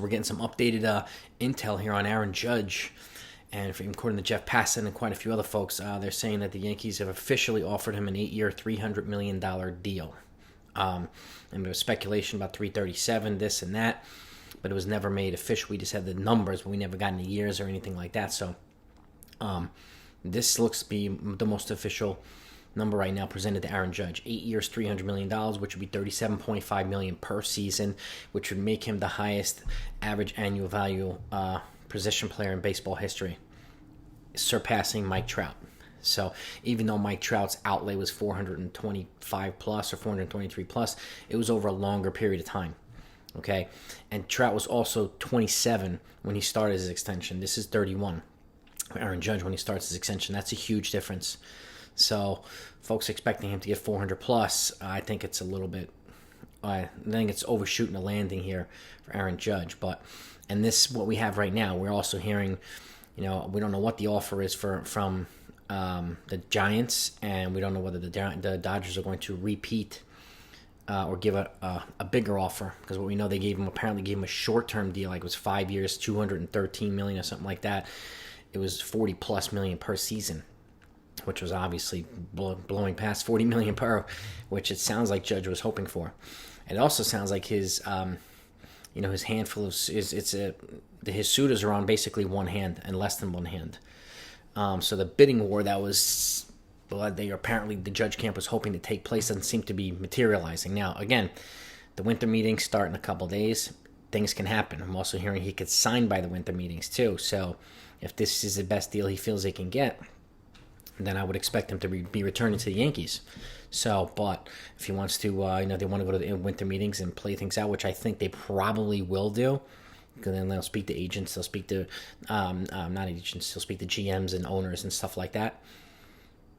We're getting some updated intel here on Aaron Judge. And according to Jeff Passan and quite a few other folks, they're saying that the Yankees have officially offered him an 8-year, $300 million deal. And there was speculation about 337, this and that, but it was never made official. We just had the numbers, but we never got any years or anything like that. So this looks to be the most official number right now presented to Aaron Judge. 8 years, $300 million, which would be $37.5 million per season, which would make him the highest average annual value position player in baseball history, surpassing Mike Trout. So even though Mike Trout's outlay was 425 plus or 423 plus, it was over a longer period of time. Okay, and Trout was also 27 when he started his extension. This is 31. Aaron Judge when he starts his extension. That's a huge difference. So folks expecting him to get 400 plus, I think it's a little bit. I think it's overshooting the landing here for Aaron Judge. And this what we have right now. We're also hearing, we don't know what the offer is from the Giants, and we don't know whether the Dodgers are going to repeat or give a bigger offer, because what we know they apparently gave him a short-term deal, like it was 5 years, $213 million or something like that. It was $40 plus million per season, which was obviously blowing past $40 million per, which it sounds like Judge was hoping for. It also sounds like his his handful of his suitors are on basically one hand and less than one hand. So the bidding war that was apparently the Judge camp was hoping to take place doesn't seem to be materializing. Now, again, the winter meetings start in a couple days. Things can happen. I'm also hearing he could sign by the winter meetings too. So if this is the best deal he feels he can get, then I would expect him to be returning to the Yankees. So, but if he wants to, they want to go to the winter meetings and play things out, which I think they probably will do. Because then they'll speak to agents, they'll speak to, not agents, they'll speak to GMs and owners and stuff like that.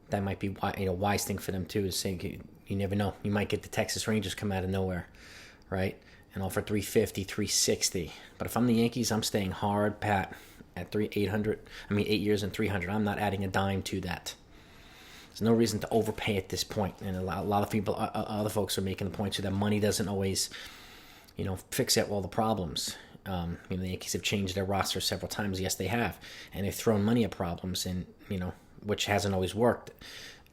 That might be wise thing for them too, to say, you never know. You might get the Texas Rangers come out of nowhere, right? And offer 350, 360. But if I'm the Yankees, I'm staying hard pat at 8 years and 300. I'm not adding a dime to that. There's no reason to overpay at this point. And a lot of people, other folks are making the point too, that money doesn't always, fix all the problems. The Yankees have changed their roster several times. Yes, they have. And they've thrown money at problems, and which hasn't always worked.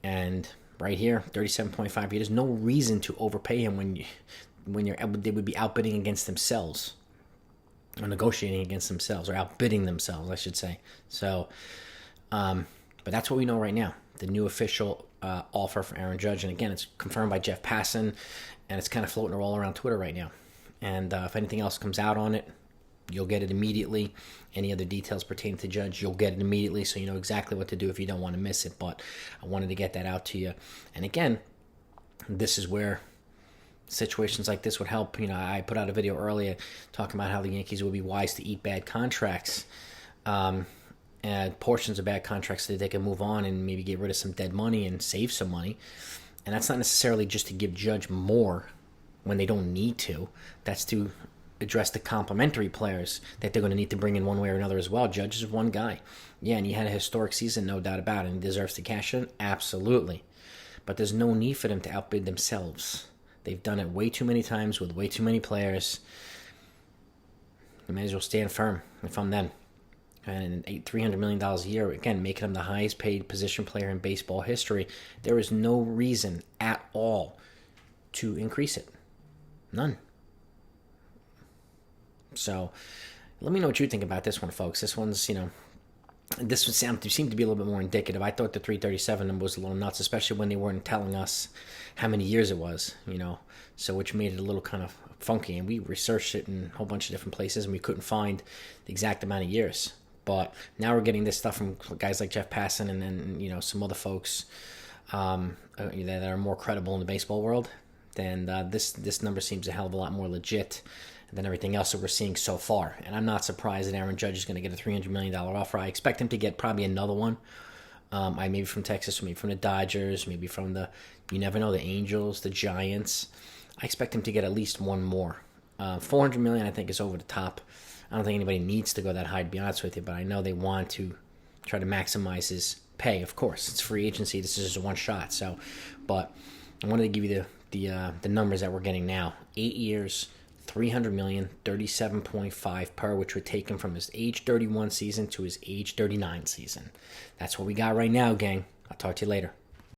And right here, 37.5 years, there's no reason to overpay him when they would be outbidding against themselves, or negotiating against themselves, or outbidding themselves, I should say. So, but that's what we know right now. The new official offer for Aaron Judge, and again, it's confirmed by Jeff Passan, and it's kind of floating all around Twitter right now. And if anything else comes out on it, you'll get it immediately. Any other details pertaining to Judge, you'll get it immediately, so you know exactly what to do if you don't want to miss it. But I wanted to get that out to you. And again, this is where situations like this would help. I put out a video earlier talking about how the Yankees would be wise to eat bad contracts, and portions of bad contracts, so that they can move on and maybe get rid of some dead money and save some money. And that's not necessarily just to give Judge more when they don't need to. That's to address the complementary players that they're going to need to bring in one way or another as well. Judge is one guy. Yeah, and he had a historic season, no doubt about it, and he deserves to cash in, absolutely. But there's no need for them to outbid themselves. They've done it way too many times with way too many players. They may as well stand firm if I'm them. And $300 million a year, again, making him the highest paid position player in baseball history. There is no reason at all to increase it. None. So, let me know what you think about this one, folks. This one's, this would seem to be a little bit more indicative. I thought the 337 number was a little nuts, especially when they weren't telling us how many years it was, so which made it a little kind of funky. And we researched it in a whole bunch of different places, and we couldn't find the exact amount of years. But now we're getting this stuff from guys like Jeff Passan and then, some other folks that are more credible in the baseball world. Then this number seems a hell of a lot more legit than everything else that we're seeing so far. And I'm not surprised that Aaron Judge is going to get a $300 million offer. I expect him to get probably another one. Maybe from Texas, maybe from the Dodgers, maybe from you never know, the Angels, the Giants. I expect him to get at least one more. $400 million, I think, is over the top. I don't think anybody needs to go that high, to be honest with you, but I know they want to try to maximize his pay. Of course, it's free agency. This is just a one shot. But I wanted to give you the numbers that we're getting now. 8 years, $300 million, 37.5 per, which would take him from his age 31 season to his age 39 season. That's what we got right now, gang. I'll talk to you later.